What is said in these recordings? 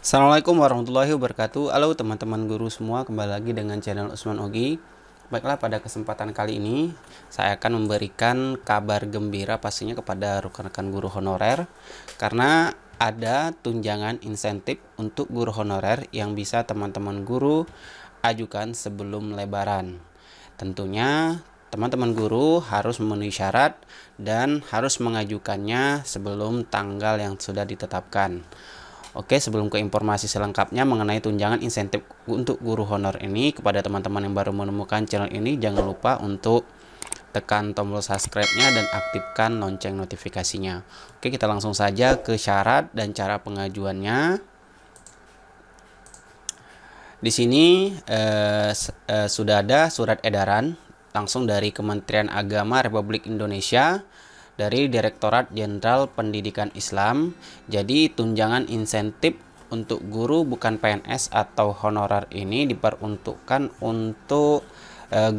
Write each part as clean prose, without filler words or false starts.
Assalamualaikum warahmatullahi wabarakatuh. Halo teman-teman guru semua, kembali lagi dengan channel Usman Ogi. Baiklah, pada kesempatan kali ini saya akan memberikan kabar gembira pastinya kepada rekan-rekan guru honorer, karena ada tunjangan insentif untuk guru honorer yang bisa teman-teman guru ajukan sebelum Lebaran. Tentunya teman-teman guru harus memenuhi syarat dan harus mengajukannya sebelum tanggal yang sudah ditetapkan. Oke, sebelum ke informasi selengkapnya mengenai tunjangan insentif untuk guru honor ini, kepada teman-teman yang baru menemukan channel ini, jangan lupa untuk tekan tombol subscribe-nya dan aktifkan lonceng notifikasinya. Oke, kita langsung saja ke syarat dan cara pengajuannya. Di sini sudah ada surat edaran langsung dari Kementerian Agama Republik Indonesia, dari Direktorat Jenderal Pendidikan Islam. Jadi tunjangan insentif untuk guru bukan PNS atau honorer ini diperuntukkan untuk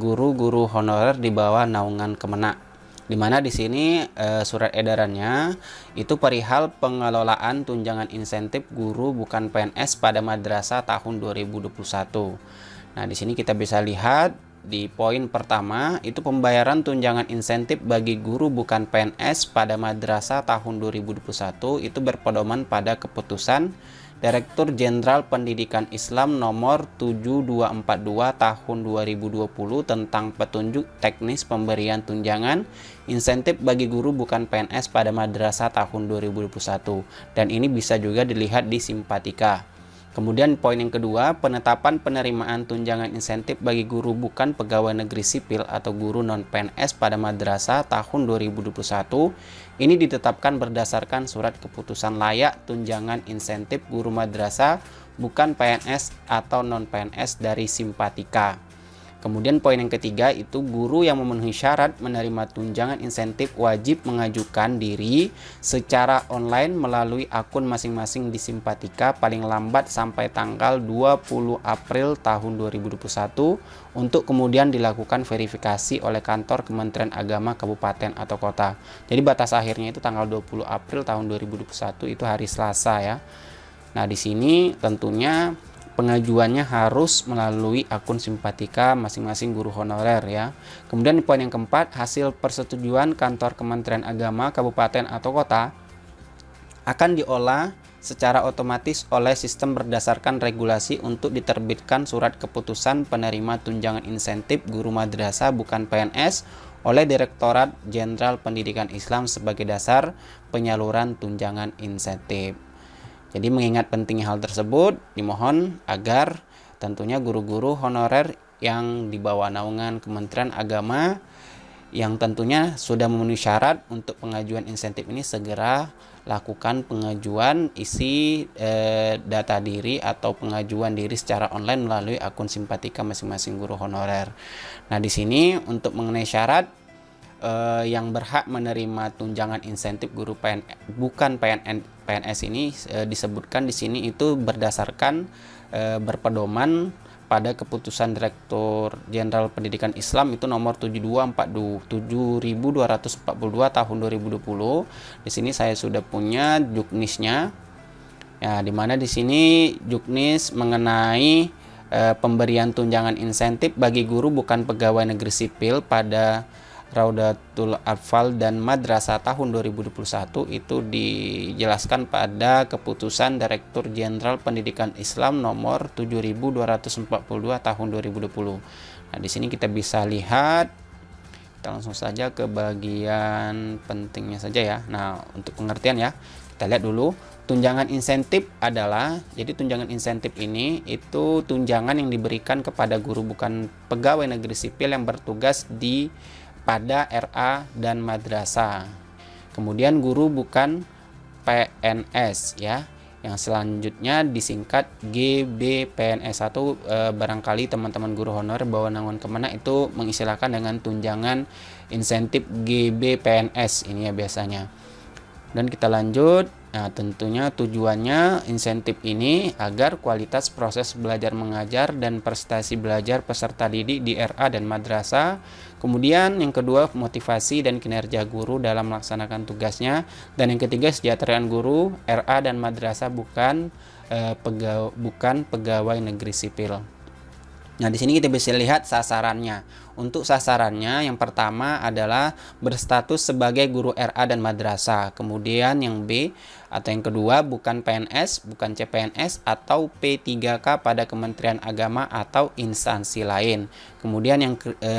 guru-guru honorer di bawah naungan Kemenak. Dimana di sini surat edarannya itu perihal pengelolaan tunjangan insentif guru bukan PNS pada madrasah tahun 2021. Nah, di sini kita bisa lihat di poin pertama itu pembayaran tunjangan insentif bagi guru bukan PNS pada madrasah tahun 2021 itu berpedoman pada keputusan Direktur Jenderal Pendidikan Islam nomor 7242 tahun 2020 tentang petunjuk teknis pemberian tunjangan insentif bagi guru bukan PNS pada madrasah tahun 2021, dan ini bisa juga dilihat di Simpatika. Kemudian poin yang kedua, penetapan penerimaan tunjangan insentif bagi guru bukan pegawai negeri sipil atau guru non-PNS pada madrasah tahun 2021 ini ditetapkan berdasarkan surat keputusan layak tunjangan insentif guru madrasah bukan PNS atau non-PNS dari Simpatika. Kemudian poin yang ketiga itu guru yang memenuhi syarat menerima tunjangan insentif wajib mengajukan diri secara online melalui akun masing-masing di Simpatika paling lambat sampai tanggal 20 April tahun 2021 untuk kemudian dilakukan verifikasi oleh kantor Kementerian Agama Kabupaten atau Kota. Jadi batas akhirnya itu tanggal 20 April tahun 2021, itu hari Selasa ya. Nah, di sini tentunya pengajuannya harus melalui akun Simpatika masing-masing guru honorer ya. Kemudian poin yang keempat, hasil persetujuan kantor Kementerian Agama Kabupaten atau Kota akan diolah secara otomatis oleh sistem berdasarkan regulasi untuk diterbitkan surat keputusan penerima tunjangan insentif guru madrasah bukan PNS oleh Direktorat Jenderal Pendidikan Islam sebagai dasar penyaluran tunjangan insentif. Jadi mengingat pentingnya hal tersebut, dimohon agar tentunya guru-guru honorer yang di bawah naungan Kementerian Agama yang tentunya sudah memenuhi syarat untuk pengajuan insentif ini segera lakukan pengajuan isi data diri atau pengajuan diri secara online melalui akun Simpatika masing-masing guru honorer. Nah, di sini untuk mengenai syarat yang berhak menerima tunjangan insentif guru bukan PNS ini disebutkan di sini itu berdasarkan berpedoman pada keputusan Direktur Jenderal Pendidikan Islam itu nomor 7242 tahun 2020. Di sini saya sudah punya juknisnya. Ya, di mana di sini juknis mengenai pemberian tunjangan insentif bagi guru bukan pegawai negeri sipil pada Raudatul Atfal dan Madrasah tahun 2021 itu dijelaskan pada keputusan Direktur Jenderal Pendidikan Islam nomor 7242 tahun 2020. Nah, di sini kita bisa lihat, kita langsung saja ke bagian pentingnya saja ya. Nah, untuk pengertian ya, kita lihat dulu. Tunjangan insentif adalah, jadi tunjangan insentif ini itu tunjangan yang diberikan kepada guru bukan pegawai negeri sipil yang bertugas pada RA dan madrasah. Kemudian guru bukan PNS ya, yang selanjutnya disingkat GBPNS atau barangkali teman-teman guru honor bawah naungan Kemenak itu mengistilahkan dengan tunjangan insentif GBPNS ini ya biasanya. Dan kita lanjut. Nah, tentunya tujuannya insentif ini agar kualitas proses belajar mengajar dan prestasi belajar peserta didik di RA dan madrasah. Kemudian yang kedua, motivasi dan kinerja guru dalam melaksanakan tugasnya. Dan yang ketiga, kesejahteraan guru RA dan madrasah bukan bukan pegawai negeri sipil. Nah, di sini kita bisa lihat sasarannya. Untuk sasarannya yang pertama adalah berstatus sebagai guru RA dan madrasah. Kemudian yang B atau yang kedua bukan PNS, bukan CPNS atau P3K pada Kementerian Agama atau instansi lain. Kemudian yang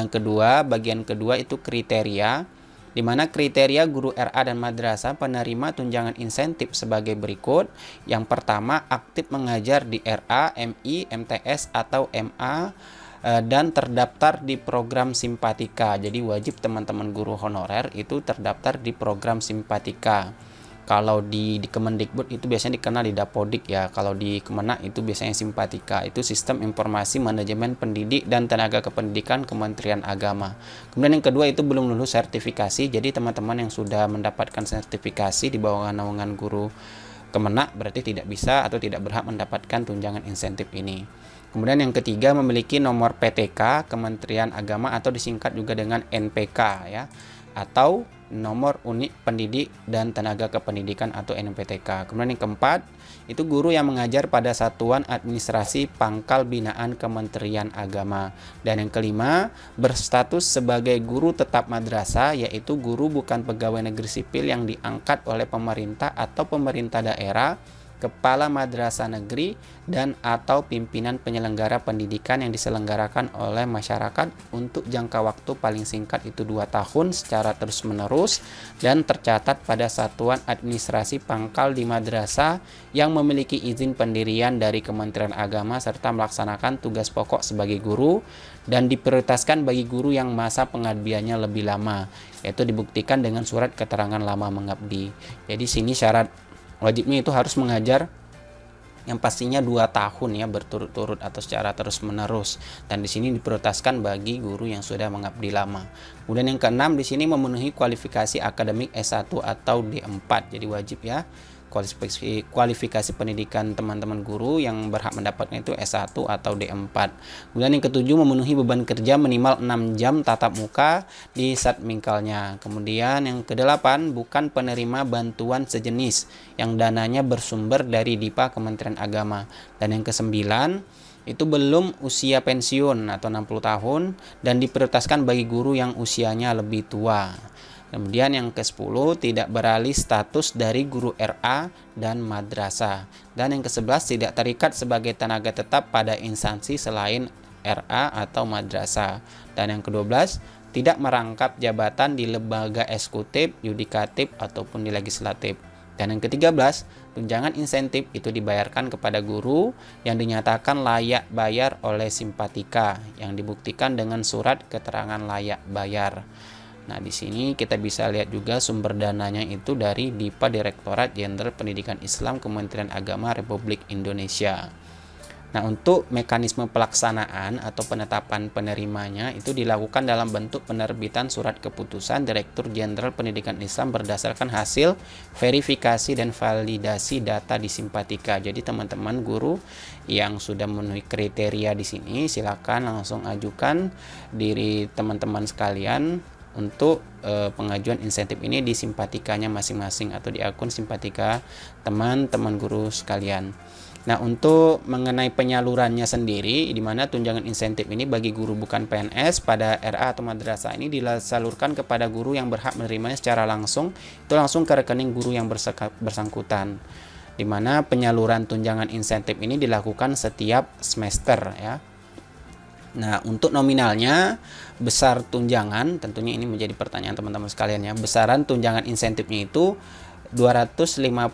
kedua, bagian kedua itu kriteria, di mana kriteria guru RA dan madrasah penerima tunjangan insentif sebagai berikut. Yang pertama, aktif mengajar di RA, MI, MTS atau MA dan terdaftar di program Simpatika. Jadi wajib teman-teman guru honorer itu terdaftar di program Simpatika. Kalau di Kemendikbud itu biasanya dikenal di Dapodik ya. Kalau di Kemenak itu biasanya Simpatika. Itu Sistem Informasi Manajemen Pendidik dan Tenaga Kependidikan Kementerian Agama. Kemudian yang kedua itu belum lulus sertifikasi. Jadi teman-teman yang sudah mendapatkan sertifikasi di bawah naungan guru Kemenak berarti tidak bisa atau tidak berhak mendapatkan tunjangan insentif ini. Kemudian yang ketiga memiliki nomor PTK Kementerian Agama atau disingkat juga dengan NPK ya, atau nomor unit pendidik dan tenaga kependidikan atau NPTK. Kemudian yang keempat itu guru yang mengajar pada satuan administrasi pangkal binaan Kementerian Agama. Dan yang kelima berstatus sebagai guru tetap madrasah, yaitu guru bukan pegawai negeri sipil yang diangkat oleh pemerintah atau pemerintah daerah, kepala madrasah negeri, dan atau pimpinan penyelenggara pendidikan yang diselenggarakan oleh masyarakat untuk jangka waktu paling singkat itu 2 tahun secara terus-menerus dan tercatat pada satuan administrasi pangkal di madrasah yang memiliki izin pendirian dari Kementerian Agama serta melaksanakan tugas pokok sebagai guru dan diprioritaskan bagi guru yang masa pengabdiannya lebih lama, yaitu dibuktikan dengan surat keterangan lama mengabdi. Jadi sini syarat wajibnya itu harus mengajar yang pastinya 2 tahun ya berturut-turut atau secara terus-menerus, dan di sini diprioritaskan bagi guru yang sudah mengabdi lama. Kemudian yang keenam di sini memenuhi kualifikasi akademik S1 atau D4. Jadi wajib ya kualifikasi pendidikan teman-teman guru yang berhak mendapatkan itu S1 atau D4. Kemudian yang ketujuh memenuhi beban kerja minimal 6 jam tatap muka di Satmingkalnya. Kemudian yang kedelapan bukan penerima bantuan sejenis yang dananya bersumber dari DIPA Kementerian Agama. Dan yang kesembilan itu belum usia pensiun atau 60 tahun dan diprioritaskan bagi guru yang usianya lebih tua. Kemudian yang ke-10 tidak beralih status dari guru RA dan madrasah. Dan yang ke-11 tidak terikat sebagai tenaga tetap pada instansi selain RA atau madrasah. Dan yang ke-12 tidak merangkap jabatan di lembaga eksekutif, yudikatif ataupun di legislatif. Dan yang ke-13 tunjangan insentif itu dibayarkan kepada guru yang dinyatakan layak bayar oleh Simpatika yang dibuktikan dengan surat keterangan layak bayar. Nah, di sini kita bisa lihat juga sumber dananya itu dari DIPA Direktorat Jenderal Pendidikan Islam Kementerian Agama Republik Indonesia. Nah, untuk mekanisme pelaksanaan atau penetapan penerimanya itu dilakukan dalam bentuk penerbitan surat keputusan Direktur Jenderal Pendidikan Islam berdasarkan hasil verifikasi dan validasi data di Simpatika. Jadi teman-teman guru yang sudah memenuhi kriteria di sini silakan langsung ajukan diri teman-teman sekalian untuk pengajuan insentif ini di Simpatikanya masing-masing atau di akun Simpatika teman-teman guru sekalian. Nah, untuk mengenai penyalurannya sendiri, di mana tunjangan insentif ini bagi guru bukan PNS pada RA atau madrasah ini disalurkan kepada guru yang berhak menerimanya secara langsung, itu langsung ke rekening guru yang bersangkutan. Di mana penyaluran tunjangan insentif ini dilakukan setiap semester ya. Nah, untuk nominalnya besar tunjangan, tentunya ini menjadi pertanyaan teman-teman sekalian ya. Besaran tunjangan insentifnya itu Rp250.000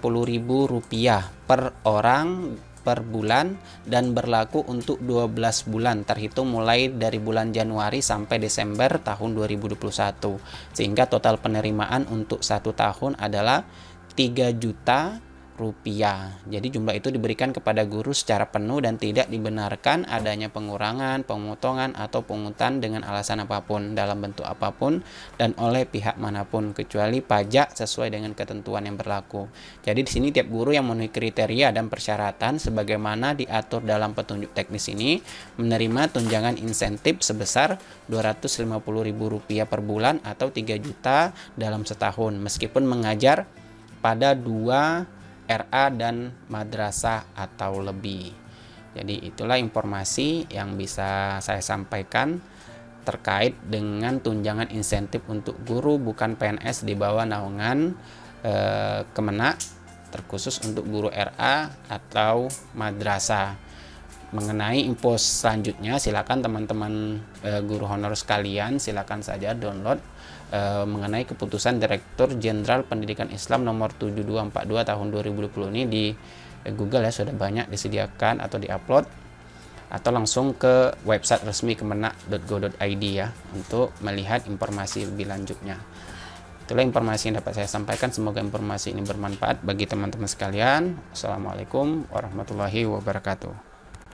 per orang per bulan dan berlaku untuk 12 bulan terhitung mulai dari bulan Januari sampai Desember tahun 2021. Sehingga total penerimaan untuk 1 tahun adalah Rp3.000.000. Jadi jumlah itu diberikan kepada guru secara penuh dan tidak dibenarkan adanya pengurangan, pemotongan atau pungutan dengan alasan apapun, dalam bentuk apapun dan oleh pihak manapun kecuali pajak sesuai dengan ketentuan yang berlaku. Jadi di sini tiap guru yang memenuhi kriteria dan persyaratan sebagaimana diatur dalam petunjuk teknis ini menerima tunjangan insentif sebesar Rp250.000 per bulan atau 3 juta dalam setahun meskipun mengajar pada 2 RA dan madrasah atau lebih. Jadi itulah informasi yang bisa saya sampaikan terkait dengan tunjangan insentif untuk guru bukan PNS di bawah naungan Kemenak, terkhusus untuk guru RA atau madrasah. Mengenai info selanjutnya, silakan teman-teman guru honor sekalian silakan saja download mengenai keputusan Direktur Jenderal Pendidikan Islam nomor 7242 tahun 2020 ini di Google ya, sudah banyak disediakan atau diupload, atau langsung ke website resmi kemenak.go.id ya untuk melihat informasi lebih lanjutnya. Itulah informasi yang dapat saya sampaikan. Semoga informasi ini bermanfaat bagi teman-teman sekalian. Assalamualaikum warahmatullahi wabarakatuh.